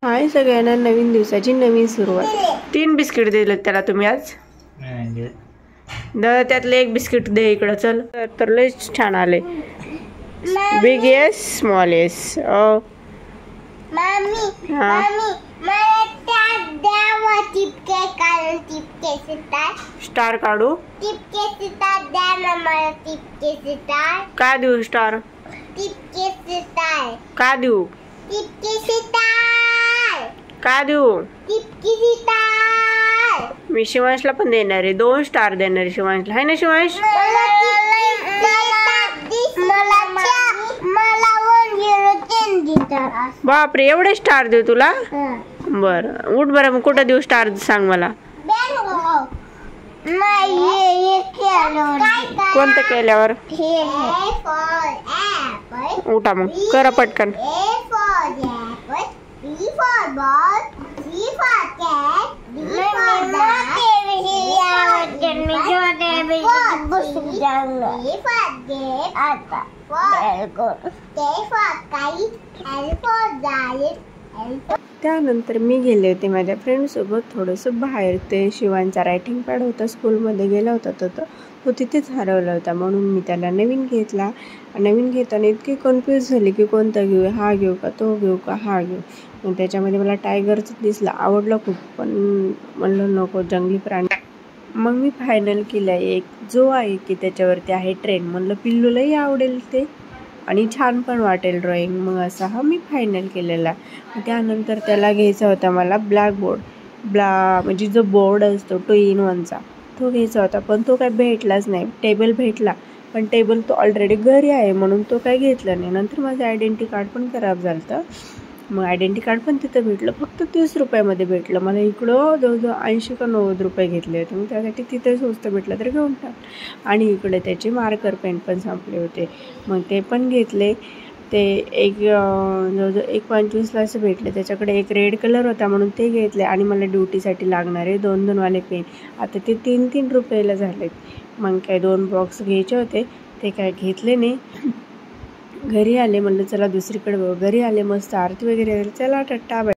हाय सगळ्यांना, नवीन दिवसाची नवीन सुरुवात। 3 बिस्किट दिले त्याला तुम्ही आज। त्यातले एक बिस्किट दे इकडं, चल। तर लय छान आले, big S small S. Mummy मला टिपके स्टार काढू? टिपके द्या ना मला, टिपके स्टार का देऊ स्टार? टिपके स्टार का देऊ? टिपके स्टार का देऊ? टिपके स्टार मी शिवांशला पण देणार आहे, 2 स्टार देणार आहे शिवांशला, है ना शिवांश? बापरे, एवढे स्टार देऊ तुला? बरं उठ बरं, मग कुठं देऊ स्टार सांग मला। कोणतं केल्यावर? उठा मग, करा पटकन। त्यानंतर मी गेले होते माझ्या फ्रेंडसोबत थोडंसं बाहेर। ते शिवांचा रायटिंग पॅड होता, स्कूलमध्ये गेला होता तो तिथेच हरवला होता, म्हणून मी त्याला नवीन घेतला। नवीन घेताना इतकी कन्फ्यूज झाली की कोणता घेऊ, हा घेऊ का तो घेऊ का हा घेऊ। मग त्याच्यामध्ये मला टायगरच दिसला, आवडला खूप, पण म्हणलं नको, जंगली प्राणी। मग मी फायनल केलं एक जो आहे की त्याच्यावरती आहे ट्रेन, म्हणलं पिल्लूलाही आवडेल ते आणि छान पण वाटेल ड्रॉइंग, मग असा हा मी फायनल केलेला। त्यानंतर त्याला घ्यायचा होता मला ब्लॅकबोर्ड, म्हणजे जो बोर्ड असतो 2-in-1चा तो घ्यायचा होता, पण तो काय भेटलाच नाही। टेबल भेटला, पण टेबल तो ऑलरेडी घरी आहे म्हणून तो काय घेतला नाही। नंतर माझं आयडेंटिटी कार्ड पण खराब झालं होतं, मग आयडेंटिटी कार्ड पण तिथं भेटलं, फक्त 30 रुपयामध्ये भेटलं। मला इकडं जवळजवळ 80 का 90 रुपये घेतले होते, मग त्यासाठी तिथे स्वस्त भेटलं तर घेऊन टाक। आणि इकडे त्याचे मार्कर पेन पण संपले होते, मग ते पण घेतले। ते एक जवळजवळ 1.25ला असं भेटले, त्याच्याकडे एक रेड कलर होता म्हणून ते घेतले। आणि मला ड्युटीसाठी लागणारे 2-2 वाले पेन आता ते 3-3 रुपयाला झालेत, मग काय 2 बॉक्स घ्यायचे होते, ते काय घेतले नाही। घरी आले, म्हणलं चला दुसरीकडे बघू। घरी आले, मस्त आरती वगैरे, चला टाटा बाय।